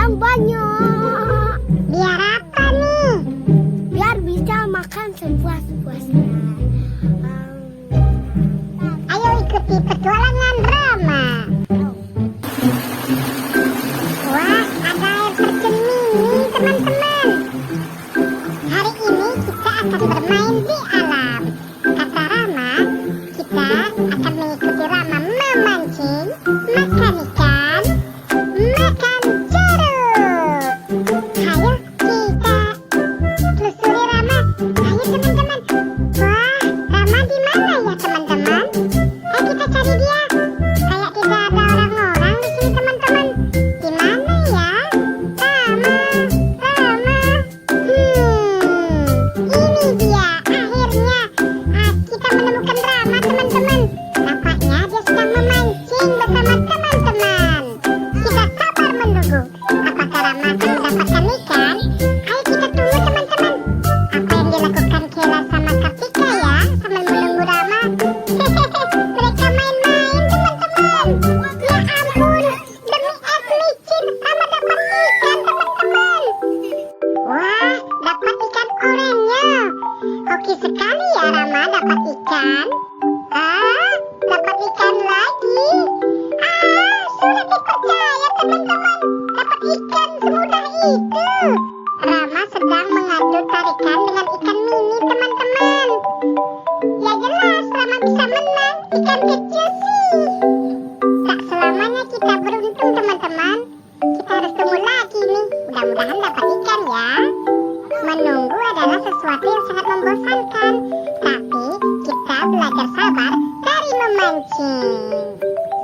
yang banyak. Biar apa nih? Biar bisa makan sepuas-puasnya. Ayo ikuti petualangan Rama. Wah, ada air terjun mini teman-teman. Hari ini kita akan bermain di alam. Kata Rama, kita akan mengikuti Rama memancing, makan ikan, makan jeruk. Ayo kita telusuri Rama. Ayo teman-teman. Wah, Rama di mana ya teman-teman? Ayo kita cari dia. Kayak tidak ada orang-orang di sini teman-teman. Di mana ya? Rama, Rama. Ini dia akhirnya. Kita menemukan Rama teman-teman. Nampaknya dia sedang memancing bersama teman-teman. Kita sabar menunggu. Apakah Rama akan mendapatkan ikan? Ayo kita tunggu teman-teman. Apa yang dilakukan Kela sama Kartika ya sambil menunggu Rama? Mereka main-main teman-teman. Ya ampun, demi es micin Rama dapat ikan teman-teman. Wah, dapat ikan oranye. Oke sekali ya Rama dapat ikan. Dapat ikan lagi. Sulit dipercaya teman-teman. Dapat ikan semudah itu. Rama sedang mengadu tarikan dengan ikan mini teman-teman. Ya jelas Rama bisa menang. Ikan kecil sih. Tak selamanya kita beruntung teman-teman. Kita harus tunggu lagi nih. Mudah-mudahan dapat ikan ya. Menunggu adalah sesuatu yang sangat membosankan. Tapi kita belajar sabar dari memancing.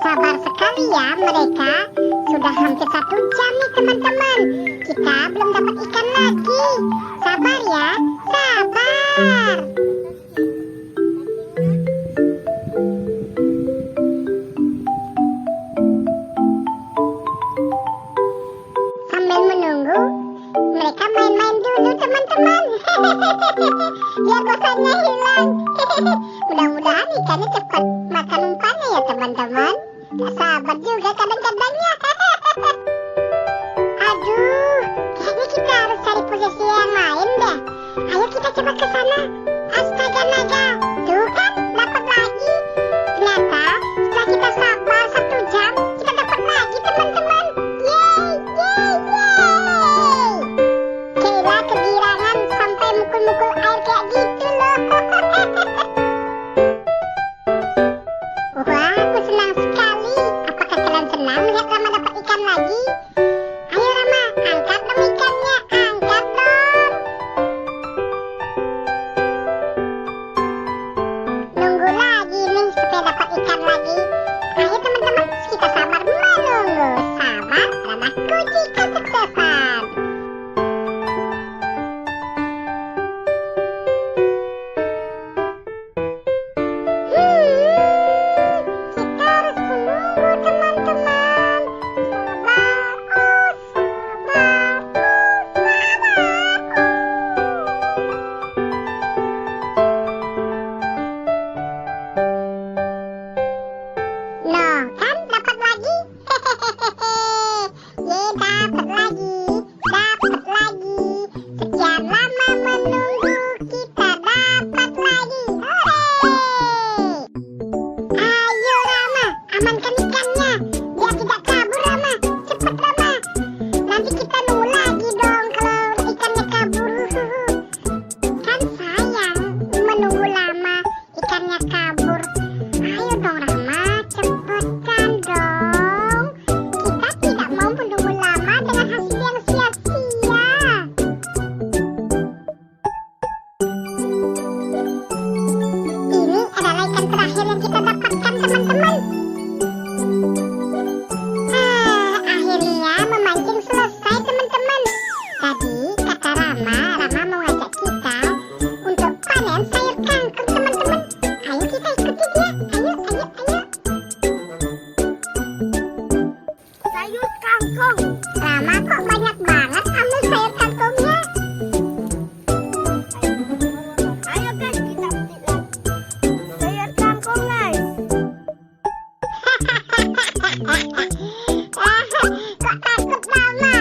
Sabar sekali ya mereka. Sudah hampir 1 jam nih teman-teman. Kita belum dapat ikan lagi. Sabar ya, sabar. Sambil menunggu, mereka main-main dulu teman-teman. Biar bosannya hilang. Mudah-mudahan ikannya cepat makan umpannya ya teman-teman. Gak sabar juga kadang-kadangnya. Aduh, kayaknya kita harus cari posisi yang lain deh. Ayo kita coba ke sana. Astaga naga, tuh kan dapat lagi. Ternyata setelah kita sabar 1 jam, kita dapat lagi teman-teman. Yeay, yeay, yeay. Kela kegirangan sampai mukul-mukul air kayak gitu loh. Wah, aku senang sekali. Apakah kalian senang lihat Rama dapat ikan lagi? Ayo Rama, angkat dong ikannya, angkat dong. Nunggu lagi nih supaya dapat ikan lagi. Ayo teman-teman, kita sabar menunggu. Sabar adalah kunci kesuksesan. Kita harus menunggu teman-teman. Sabar, oh sabar, Nah, kan dapat lagi. Ye, dapat lagi. Dapat lagi. Sekian lama menunggu, kita dapat lagi. Hore! Ayo Rama, amankan ikannya. Dia tidak kabur Rama. Cepat Rama. Nanti kita nunggu lagi dong kalau ikannya kabur. Kan sayang menunggu lama ikannya kabur. Ayo dong Rama, cepatkan dong. Kita tidak mau menunggu lama dengan hasil yang sia-sia. Ini adalah ikan terakhir yang kita dapatkan teman-teman. Akhirnya memancing selesai teman-teman. Tadi kata Rama mau ngajak kita untuk panen sayur kangkung teman-teman. Ayo kita ikuti dia. Ayo, ayo, ayo. Sayur kangkung. Rama kok banyak banget ambil sayur kangkungnya. Ayo guys, kita petik sayur kangkung guys. Kok takut Rama?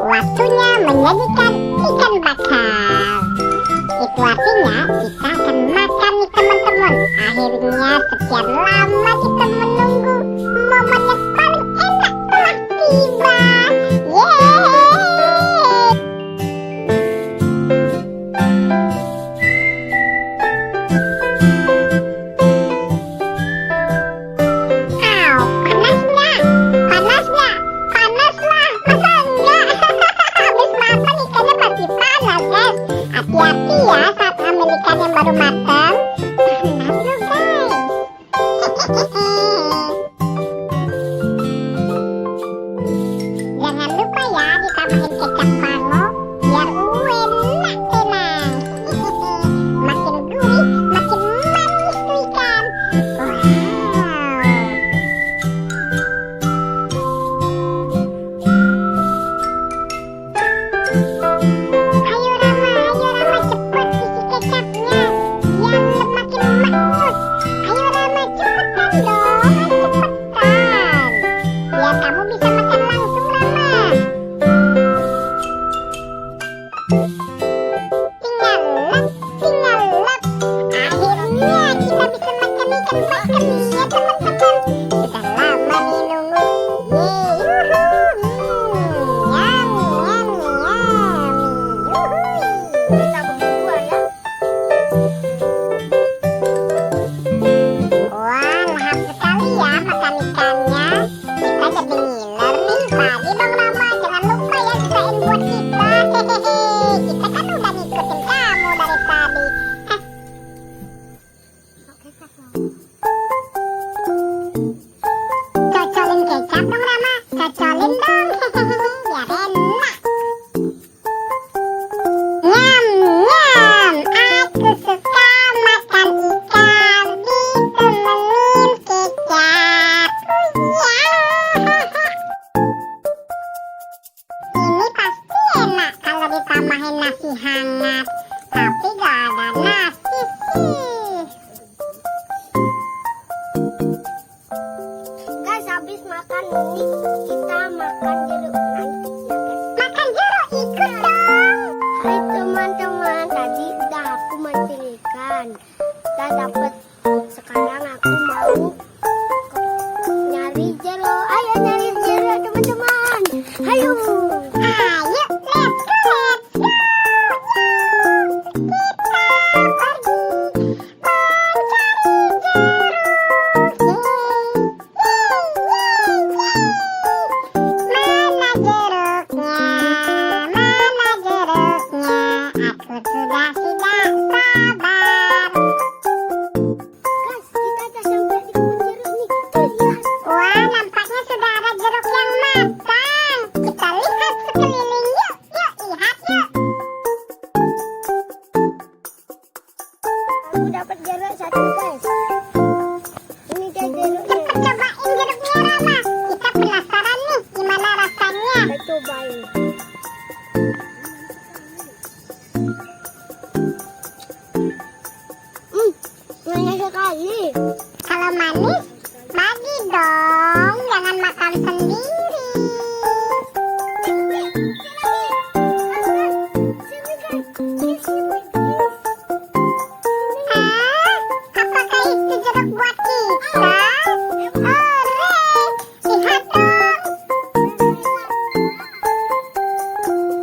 Waktunya menyajikan ikan bakar. Itu artinya kita akan makan nih teman-teman. Akhirnya sekian lama kita menunggu, momen yang paling enak telah tiba. Yeay! Au, panas nggak? Panas nggak? Panas lah, masa enggak? Habis makan ikannya pasti panas, guys. Hati-hati ya saat ambil ikan yang baru matang. Panas loh, guys. Jangan lupa ya ditambahin kecap pango biar enak tenang. Makin gurih, makin manis tuh ikan. Wow. Ayo Rama, cepet isi kecapnya biar makin maknyus. Ayo Rama, cepetan dong, cepetan. Biar kamu bisa makan langsung Rama. Tinggal lap. Akhirnya kita bisa makan ikan bakar nih ya teman-teman. Sudah lama nih nunggu. Yum. Kita berdua ya. Wah, lahap sekali ya makan ikannya. Kita jadi ngiler nih. Pagi dong Rama, jangan lupa ya sisain buat kita. Hehehe, kita kan udah ngikutin kamu dari tadi. Hah, cocolin kecap dong Rama, cocolin dong. Hehehe, biar enak. Nyam, aku suka makan ikan ditemenin kecap. Ini pasti enak kalau ditambahin nasi hangat, tapi gak ada nasi sih. Guys, habis makan ini kita makan jeruk nanti ya guys. Makan jeruk ikut dong. Hai teman-teman, tadi udah aku mancing ikan. Kita dapat. Sekarang aku mau nyari jeruk. Ayo nyari jeruk teman-teman. Ayo. Ayo, let's go. Kita pergi mencari jeruk. Mana jeruknya? Aku sudah tidak sabar. Guys, kita udah sampai di kebun jeruk nih. Tuh, lihat. Wah, nampaknya sudah ada jeruk yang matang. Kita lihat sekeliling yuk. Lihat yuk. Aku dapat jeruk satu guys. Ini dia jeruknya. Cepet cobain jeruknya Rama. Kita penasaran nih gimana rasanya. Kita cobain. Manis sekali. Kalau manis, bagi dong. Jangan makan sendiri. Apakah itu jeruk buat kita? Lihat dong.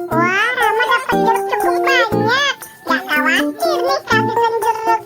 Wah, Rama dapat jeruk cukup banyak. Gak khawatir nih kehabisan jeruk.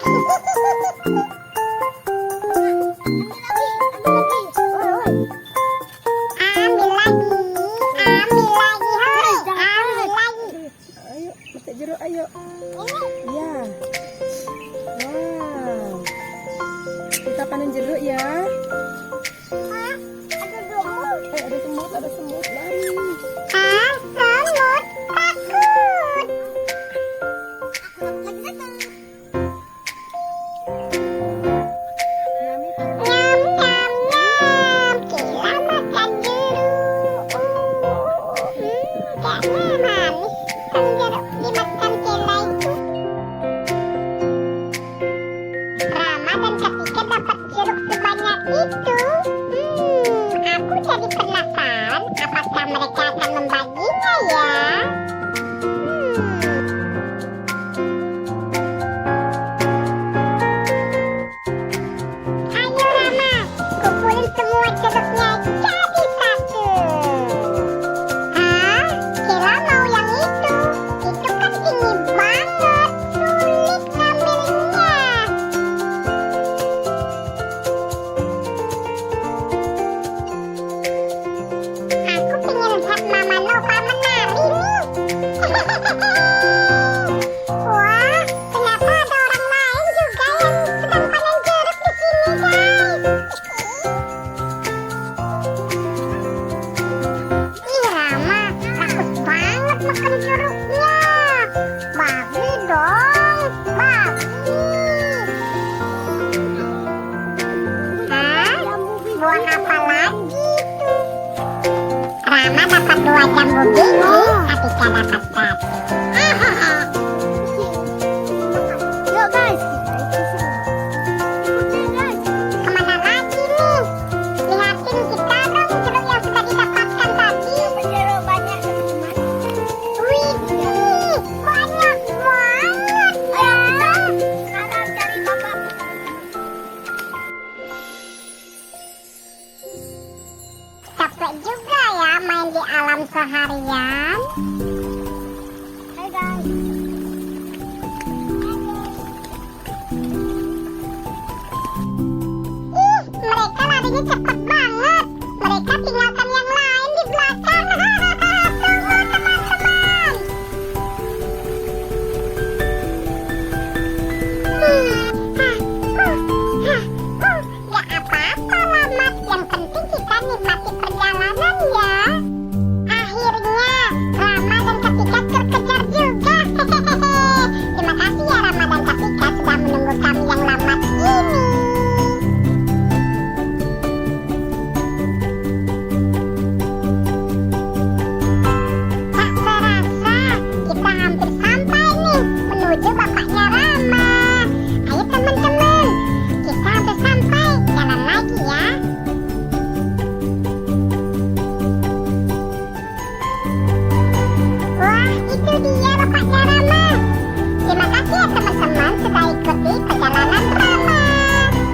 jambu gigi Atika dapatkan. Yuk guys, kita isi semua. Ikutin guys. Kemana lagi nih? Lihatin kita dong jeruk yang sudah didapatkan tadi. Jeruk banyak teman-teman. Wih, banyak banget ya. Sekarang cari bapak. Capek juga ya main di alam seharian. Hai guys. Ih, mereka larinya cepat banget. Mereka tinggalkan yang lain di belakang. Tunggu teman-teman. Gak apa-apa Lamat. Yang penting kita nikmati perjalanan ya. Akhirnya Rama dan Ketika terkejar juga. Terima kasih ya Rama dan Ketika sudah menunggu kami yang lama ini. Tak terasa kita hampir sampai nih menuju bapaknya Rama. Ayo teman-teman, kita hampir sampai. Jalan lagi ya. Wah, itu dia bapaknya Rama. Terima kasih ya teman-teman sudah ikuti perjalanan Rama.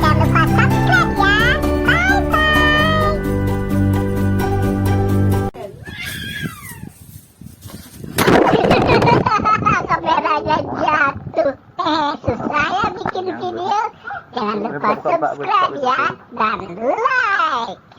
Jangan lupa subscribe ya. Bye-bye. Kameranya jatuh. Susah ya bikin video. Jangan lupa subscribe ya dan like.